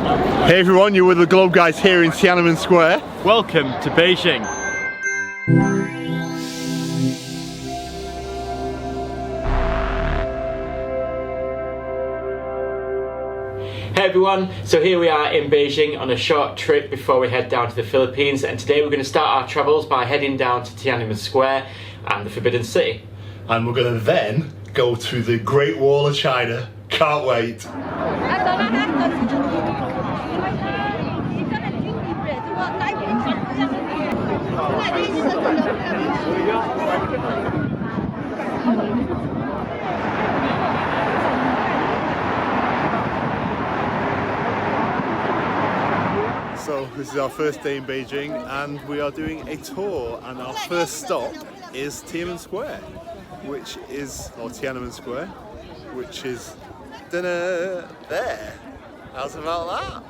Hey everyone, you're with the Globe guys here in Tiananmen Square. Welcome to Beijing. Hey everyone, so here we are in Beijing on a short trip before we head down to the Philippines, and today we're going to start our travels by heading down to Tiananmen Square and the Forbidden City. And we're going to then go to the Great Wall of China. Can't wait. So this is our first day in Beijing and we are doing a tour, and our first stop is Tiananmen Square, which is, or Tiananmen Square, which is there. How's about that?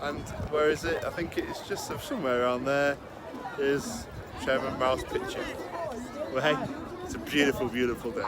And where is it? I think it's just somewhere around there is Chairman Mao's picture. Well hey, it's a beautiful, beautiful day.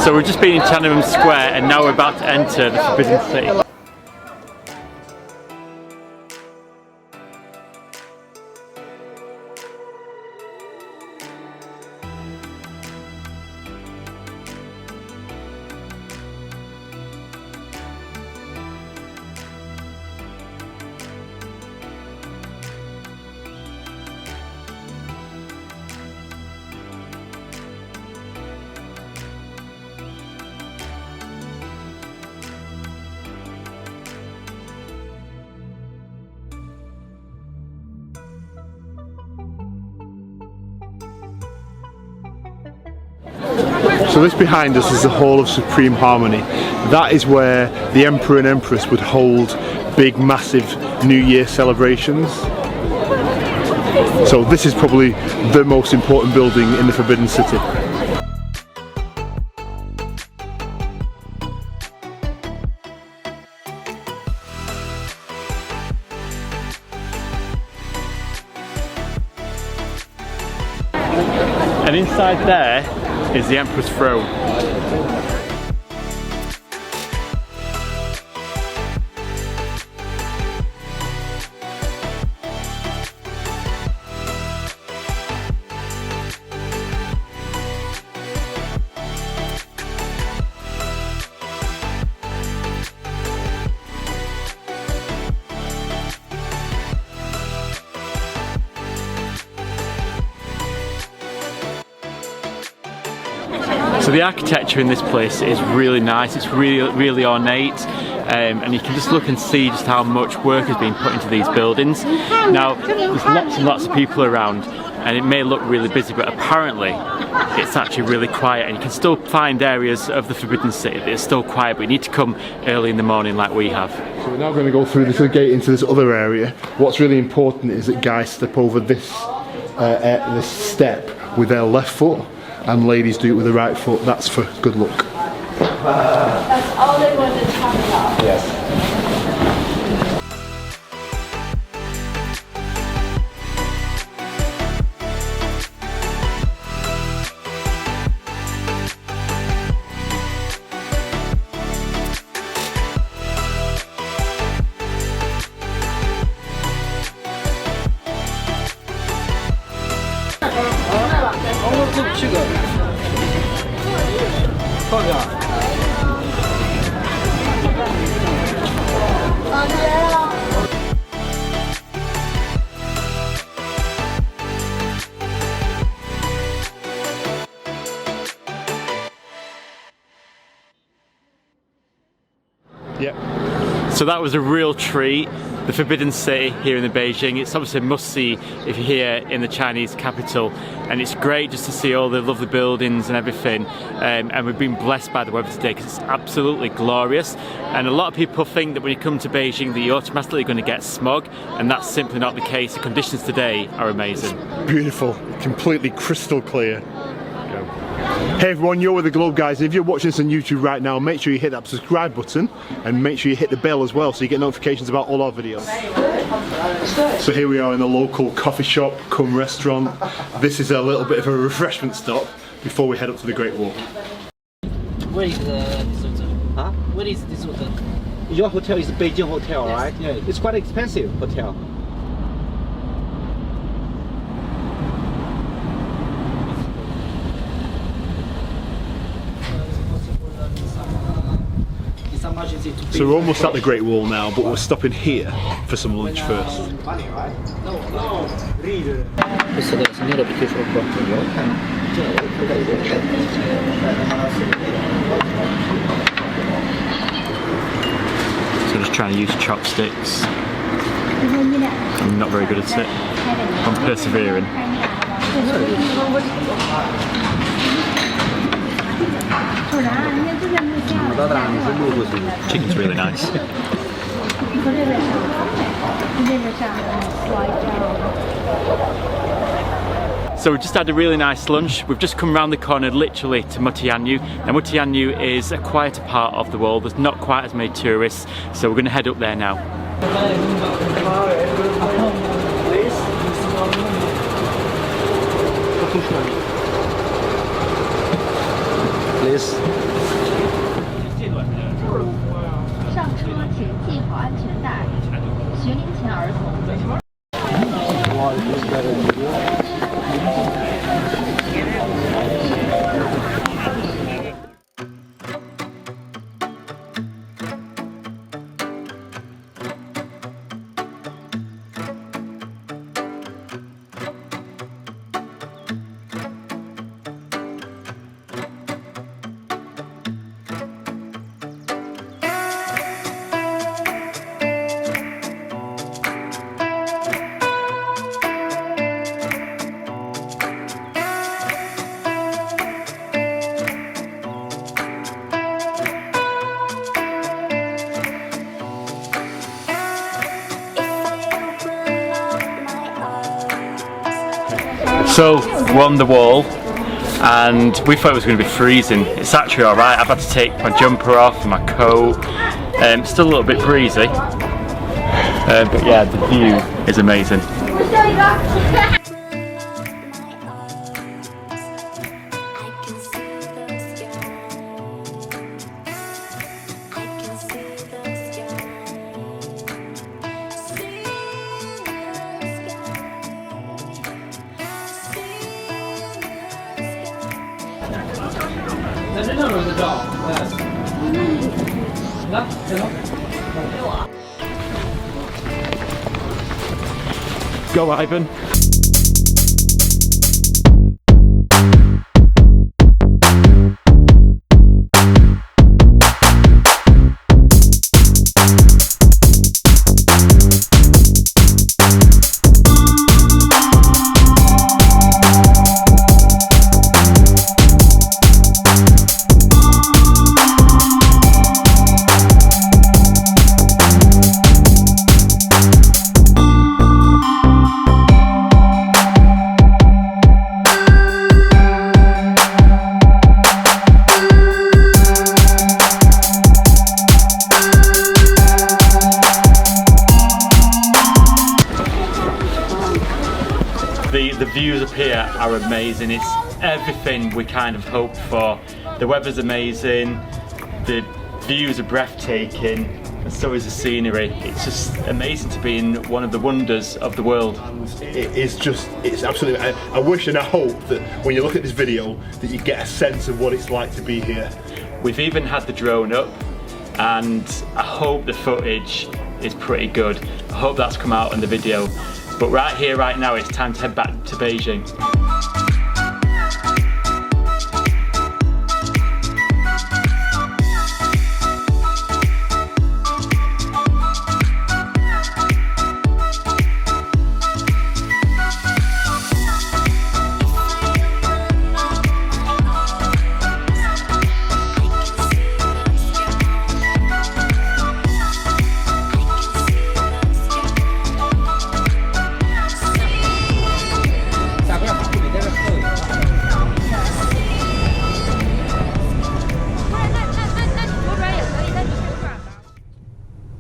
So we've just been in Tiananmen Square and now we're about to enter the Forbidden City. So this behind us is the Hall of Supreme Harmony. That is where the Emperor and Empress would hold big, massive New Year celebrations. So this is probably the most important building in the Forbidden City. And inside there is the Emperor's throne. So the architecture in this place is really nice, it's really ornate, and you can just look and see just how much work has been put into these buildings. Now there's lots and lots of people around and it may look really busy, but apparently it's actually really quiet, and you can still find areas of the Forbidden City that is still quiet, but you need to come early in the morning like we have. So we're now going to go through this gate into this other area. What's really important is that guys step over this step with their left foot, and ladies do it with the right foot. That's for good luck. That's all they wanted to talk about. Yes. Yep. So that was a real treat. The Forbidden City here in the Beijing. It's obviously a must-see if you're here in the Chinese capital, and it's great just to see all the lovely buildings and everything. And we've been blessed by the weather today because it's absolutely glorious. And a lot of people think that when you come to Beijing that you're automatically going to get smog, and that's simply not the case. The conditions today are amazing. Beautiful, completely crystal clear. Hey everyone, you're with the Globe guys, and if you're watching this on YouTube right now, make sure you hit that subscribe button and make sure you hit the bell as well so you get notifications about all our videos. So here we are in a local coffee shop cum restaurant. This is a little bit of a refreshment stop before we head up to the Great Wall. Where is the hotel? Huh? Where is this hotel? Your hotel is Beijing Hotel, yes. Right? Yeah. It's quite expensive hotel. So we're almost at the Great Wall now, but we're stopping here for some lunch first. So just trying to use chopsticks. I'm not very good at it. I'm persevering. Chicken's really nice. So we just had a really nice lunch. We've just come around the corner literally to Mutianyu. Now Mutianyu is a quieter part of the world. There's not quite as many tourists, so we're going to head up there now. Please. 上车请系好安全带，学龄前儿童。 So we're on the wall and we thought it was going to be freezing. It's actually alright. I've had to take my jumper off and my coat. Still a little bit breezy. But yeah, the view is amazing. Go Ivan. The views up here are amazing. It's everything we kind of hoped for. The weather's amazing, the views are breathtaking, and so is the scenery. It's just amazing to be in one of the wonders of the world. It's absolutely, I wish and I hope that when you look at this video that you get a sense of what it's like to be here. We've even had the drone up, and I hope the footage is pretty good. I hope that's come out in the video. But right here, right now, it's time to head back to Beijing.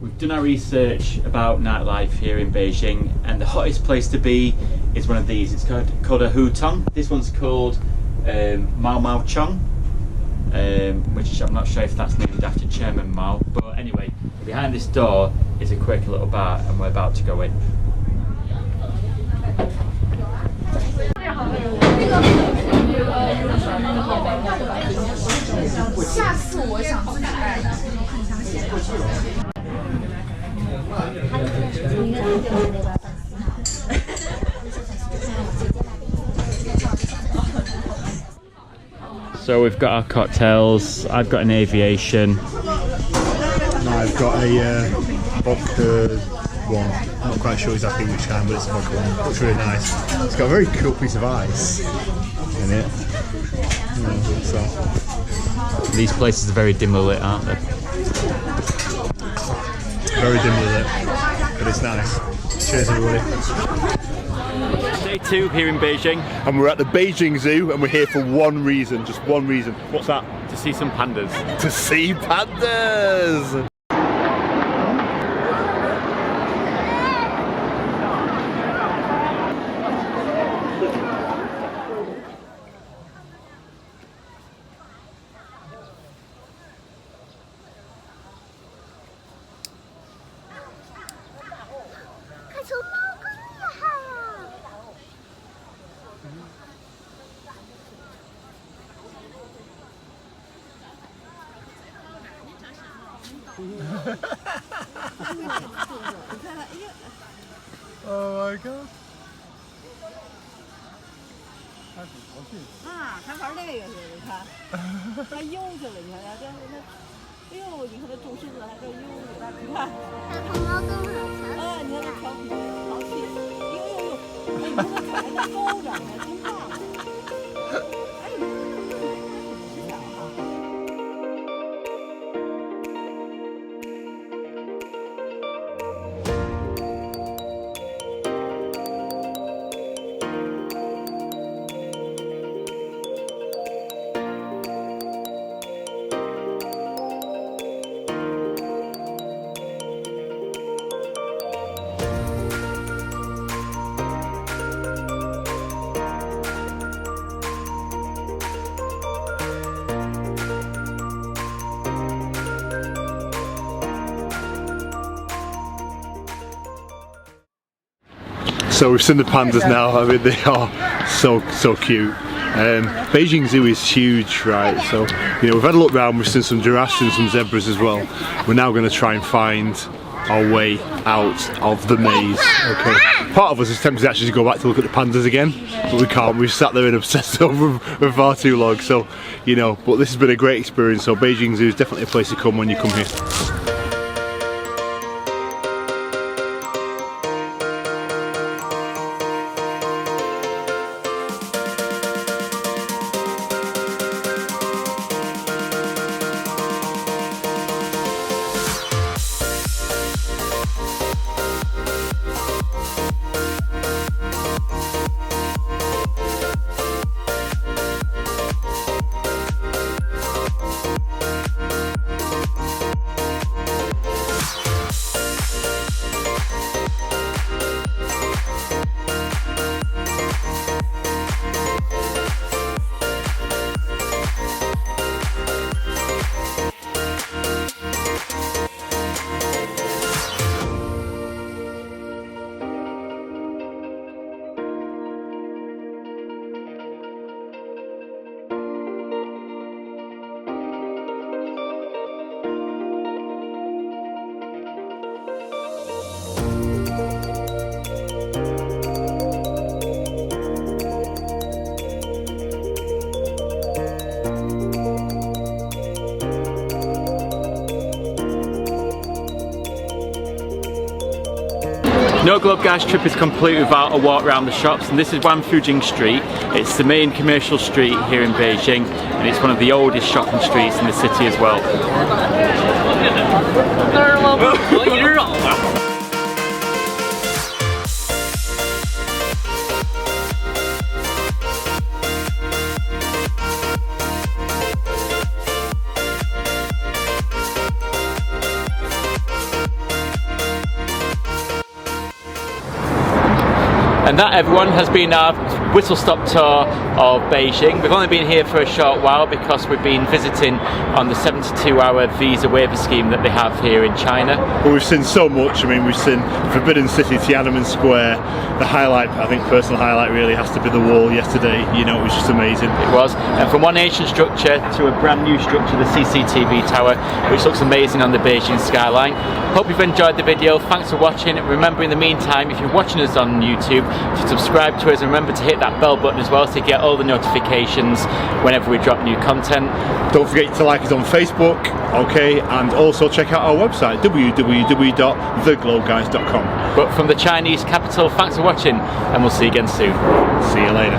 We've done our research about nightlife here in Beijing, and the hottest place to be is one of these. It's called a Hutong. This one's called Mao Chong, which I'm not sure if that's named after Chairman Mao. But anyway, behind this door is a quick little bar, and we're about to go in. So we've got our cocktails. I've got an aviation. I've got a vodka one. I'm not quite sure exactly which kind, but it's a vodka one. Looks really nice. It's got a very cool piece of ice in it. So. These places are very dimly lit, aren't they? Very dimly lit, but it's nice. Cheers, everybody. Day 2 here in Beijing. And we're at the Beijing Zoo, and we're here for one reason, just one reason. What's that? To see some pandas. To see pandas! Oh my god. 啊，还玩这个去，你看，还悠去了，你看这哎呦，你看这重身子还这悠去了，你看。它从高跟上瞧。啊，你看这调皮，淘气，呦呦呦，哎，你看这还在高着，还真棒。哎，你看这小哈。 So we've seen the pandas now. I mean, they are so cute. Beijing Zoo is huge, right? So we've had a look around. We've seen some giraffes and some zebras as well. We're now going to try and find our way out of the maze. Okay. Part of us is tempted to actually go back to look at the pandas again, but we can't. We've sat there and obsessed over them for far too long. So but this has been a great experience. So Beijing Zoo is definitely a place to come when you come here. No Globe Guys trip is complete without a walk around the shops, and this is Wanfujing Street. It's the main commercial street here in Beijing, and it's one of the oldest shopping streets in the city as well. And that, everyone, has been our whistle-stop tour of Beijing. We've only been here for a short while because we've been visiting on the 72-hour visa waiver scheme that they have here in China. But we've seen so much. I mean, we've seen Forbidden City, Tiananmen Square. The highlight, I think personal highlight really has to be the wall yesterday. You know, it was just amazing. It was. And from one ancient structure to a brand new structure, the Cctv tower, which looks amazing on the Beijing skyline. Hope you've enjoyed the video. Thanks for watching. Remember, in the meantime, if you're watching us on YouTube, to subscribe to us, and remember to hit that bell button as well so you get all the notifications whenever we drop new content. Don't forget to like us on Facebook, okay, and also check out our website, www.theglobeguys.com. But from the Chinese capital, thanks for watching, and we'll see you again soon. See you later.